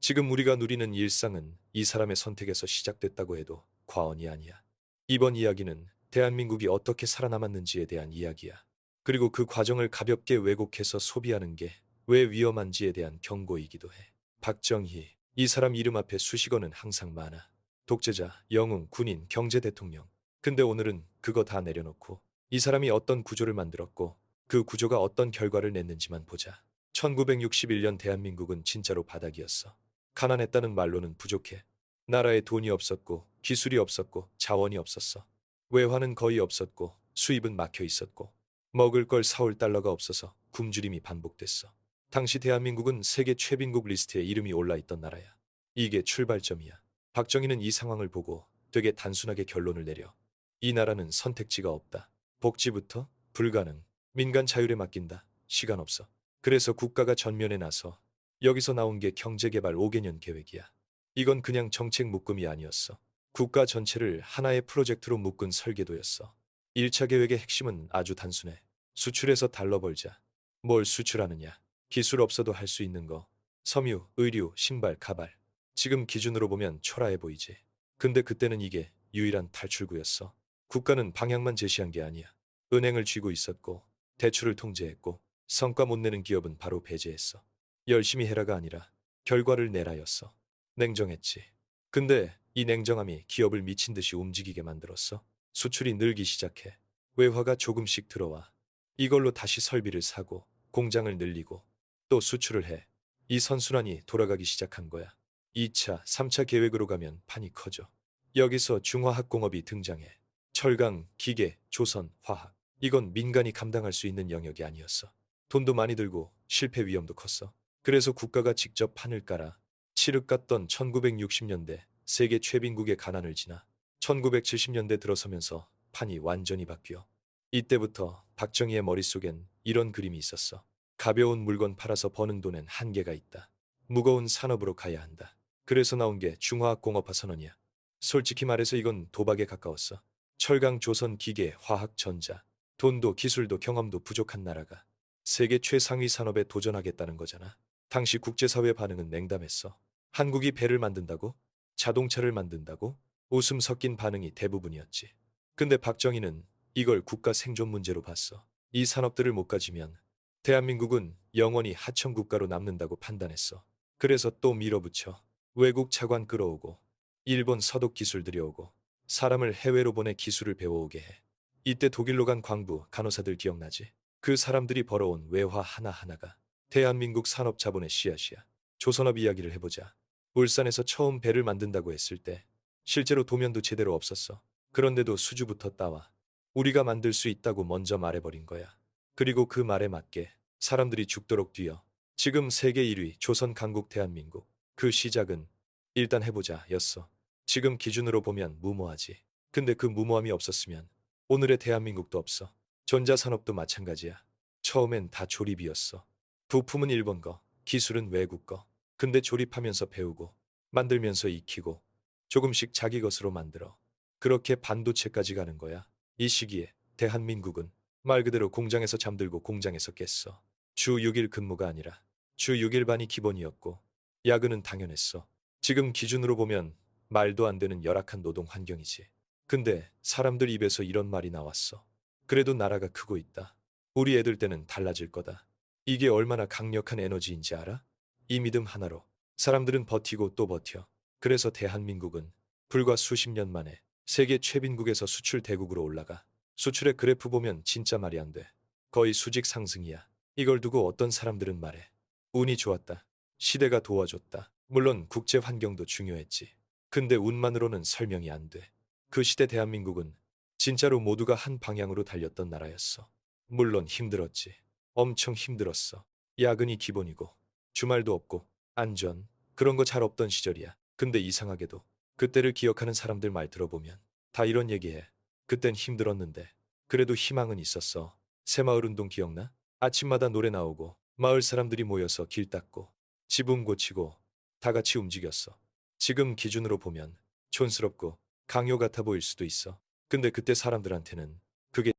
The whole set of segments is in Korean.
지금 우리가 누리는 일상은 이 사람의 선택에서 시작됐다고 해도 과언이 아니야. 이번 이야기는 대한민국이 어떻게 살아남았는지에 대한 이야기야. 그리고 그 과정을 가볍게 왜곡해서 소비하는 게 왜 위험한지에 대한 경고이기도 해. 박정희. 이 사람 이름 앞에 수식어는 항상 많아. 독재자, 영웅, 군인, 경제 대통령. 근데 오늘은 그거 다 내려놓고 이 사람이 어떤 구조를 만들었고 그 구조가 어떤 결과를 냈는지만 보자. 1961년 대한민국은 진짜로 바닥이었어. 가난했다는 말로는 부족해. 나라에 돈이 없었고 기술이 없었고 자원이 없었어. 외화는 거의 없었고 수입은 막혀 있었고 먹을 걸 사올 달러가 없어서 굶주림이 반복됐어. 당시 대한민국은 세계 최빈국 리스트에 이름이 올라 있던 나라야. 이게 출발점이야. 박정희는 이 상황을 보고 되게 단순하게 결론을 내려. 이 나라는 선택지가 없다. 복지부터 불가능. 민간 자율에 맡긴다. 시간 없어. 그래서 국가가 전면에 나서 여기서 나온 게 경제개발 5개년 계획이야. 이건 그냥 정책 묶음이 아니었어. 국가 전체를 하나의 프로젝트로 묶은 설계도였어. 1차 계획의 핵심은 아주 단순해. 수출해서 달러 벌자. 뭘 수출하느냐? 기술 없어도 할 수 있는 거. 섬유, 의류, 신발, 가발. 지금 기준으로 보면 초라해 보이지. 근데 그때는 이게 유일한 탈출구였어. 국가는 방향만 제시한 게 아니야. 은행을 쥐고 있었고, 대출을 통제했고, 성과 못 내는 기업은 바로 배제했어. 열심히 해라가 아니라 결과를 내라였어. 냉정했지. 근데 이 냉정함이 기업을 미친 듯이 움직이게 만들었어. 수출이 늘기 시작해. 외화가 조금씩 들어와. 이걸로 다시 설비를 사고 공장을 늘리고 또 수출을 해. 이 선순환이 돌아가기 시작한 거야. 2차, 3차 계획으로 가면 판이 커져. 여기서 중화학공업이 등장해. 철강, 기계, 조선, 화학. 이건 민간이 감당할 수 있는 영역이 아니었어. 돈도 많이 들고 실패 위험도 컸어. 그래서 국가가 직접 판을 깔아 칠흑 갔던 1960년대 세계 최빈국의 가난을 지나 1970년대 들어서면서 판이 완전히 바뀌어. 이때부터 박정희의 머릿속엔 이런 그림이 있었어. 가벼운 물건 팔아서 버는 돈엔 한계가 있다. 무거운 산업으로 가야 한다. 그래서 나온 게 중화학공업화 선언이야. 솔직히 말해서 이건 도박에 가까웠어. 철강, 조선, 기계, 화학, 전자. 돈도 기술도 경험도 부족한 나라가 세계 최상위 산업에 도전하겠다는 거잖아. 당시 국제사회 반응은 냉담했어. 한국이 배를 만든다고? 자동차를 만든다고? 웃음 섞인 반응이 대부분이었지. 근데 박정희는 이걸 국가 생존 문제로 봤어. 이 산업들을 못 가지면 대한민국은 영원히 하청국가로 남는다고 판단했어. 그래서 또 밀어붙여 외국 차관 끌어오고 일본 서독 기술 들여오고 사람을 해외로 보내 기술을 배워오게 해. 이때 독일로 간 광부, 간호사들 기억나지? 그 사람들이 벌어온 외화 하나하나가 대한민국 산업 자본의 씨앗이야. 조선업 이야기를 해보자. 울산에서 처음 배를 만든다고 했을 때 실제로 도면도 제대로 없었어. 그런데도 수주부터 따와 우리가 만들 수 있다고 먼저 말해버린 거야. 그리고 그 말에 맞게 사람들이 죽도록 뛰어. 지금 세계 1위 조선 강국 대한민국. 그 시작은 일단 해보자 였어. 지금 기준으로 보면 무모하지. 근데 그 무모함이 없었으면 오늘의 대한민국도 없어. 전자산업도 마찬가지야. 처음엔 다 조립이었어. 부품은 일본 거, 기술은 외국 거. 근데 조립하면서 배우고, 만들면서 익히고, 조금씩 자기 것으로 만들어. 그렇게 반도체까지 가는 거야. 이 시기에 대한민국은 말 그대로 공장에서 잠들고 공장에서 깼어. 주 6일 근무가 아니라 주 6일 반이 기본이었고, 야근은 당연했어. 지금 기준으로 보면 말도 안 되는 열악한 노동 환경이지. 근데 사람들 입에서 이런 말이 나왔어. 그래도 나라가 크고 있다. 우리 애들 때는 달라질 거다. 이게 얼마나 강력한 에너지인지 알아? 이 믿음 하나로 사람들은 버티고 또 버텨. 그래서 대한민국은 불과 수십 년 만에 세계 최빈국에서 수출 대국으로 올라가. 수출의 그래프 보면 진짜 말이 안 돼. 거의 수직 상승이야. 이걸 두고 어떤 사람들은 말해. 운이 좋았다. 시대가 도와줬다. 물론 국제 환경도 중요했지. 근데 운만으로는 설명이 안 돼. 그 시대 대한민국은 진짜로 모두가 한 방향으로 달렸던 나라였어. 물론 힘들었지. 엄청 힘들었어. 야근이 기본이고 주말도 없고 안전 그런 거 잘 없던 시절이야. 근데 이상하게도 그때를 기억하는 사람들 말 들어보면 다 이런 얘기해. 그땐 힘들었는데 그래도 희망은 있었어. 새마을 운동 기억나? 아침마다 노래 나오고 마을 사람들이 모여서 길 닦고 지붕 고치고 다 같이 움직였어. 지금 기준으로 보면 촌스럽고 강요 같아 보일 수도 있어. 근데 그때 사람들한테는 그게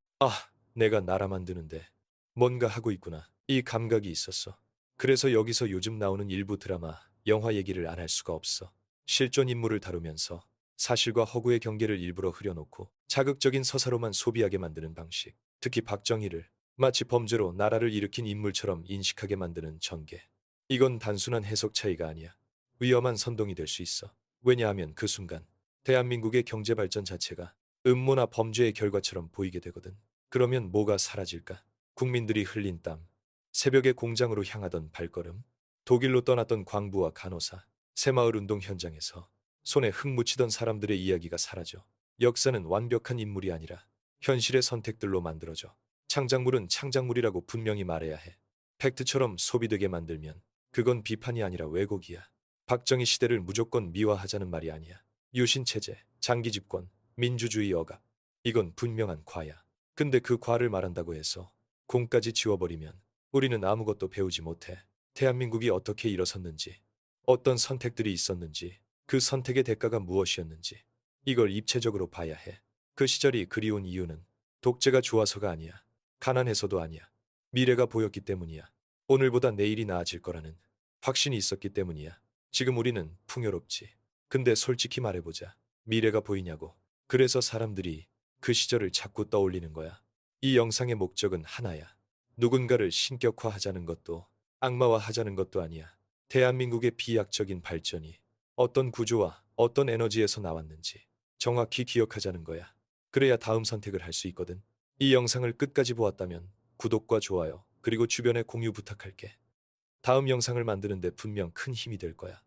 내가 나라 만드는데 뭔가 하고 있구나. 이 감각이 있었어. 그래서 여기서 요즘 나오는 일부 드라마, 영화 얘기를 안 할 수가 없어. 실존 인물을 다루면서 사실과 허구의 경계를 일부러 흐려놓고 자극적인 서사로만 소비하게 만드는 방식. 특히 박정희를 마치 범죄로 나라를 일으킨 인물처럼 인식하게 만드는 전개. 이건 단순한 해석 차이가 아니야. 위험한 선동이 될 수 있어. 왜냐하면 그 순간 대한민국의 경제 발전 자체가 음모나 범죄의 결과처럼 보이게 되거든. 그러면 뭐가 사라질까? 국민들이 흘린 땀, 새벽에 공장으로 향하던 발걸음, 독일로 떠났던 광부와 간호사, 새마을 운동 현장에서 손에 흙 묻히던 사람들의 이야기가 사라져. 역사는 완벽한 인물이 아니라 현실의 선택들로 만들어져. 창작물은 창작물이라고 분명히 말해야 해. 팩트처럼 소비되게 만들면 그건 비판이 아니라 왜곡이야. 박정희 시대를 무조건 미화하자는 말이 아니야. 유신체제, 장기집권, 민주주의 억압. 이건 분명한 과야. 근데 그 과를 말한다고 해서 공까지 지워버리면 우리는 아무것도 배우지 못해. 대한민국이 어떻게 일어섰는지, 어떤 선택들이 있었는지, 그 선택의 대가가 무엇이었는지 이걸 입체적으로 봐야 해. 그 시절이 그리운 이유는 독재가 좋아서가 아니야. 가난해서도 아니야. 미래가 보였기 때문이야. 오늘보다 내일이 나아질 거라는 확신이 있었기 때문이야. 지금 우리는 풍요롭지. 근데 솔직히 말해보자. 미래가 보이냐고. 그래서 사람들이 그 시절을 자꾸 떠올리는 거야. 이 영상의 목적은 하나야. 누군가를 신격화하자는 것도 악마화하자는 것도 아니야. 대한민국의 비약적인 발전이 어떤 구조와 어떤 에너지에서 나왔는지 정확히 기억하자는 거야. 그래야 다음 선택을 할 수 있거든. 이 영상을 끝까지 보았다면 구독과 좋아요, 그리고 주변에 공유 부탁할게. 다음 영상을 만드는데 분명 큰 힘이 될 거야.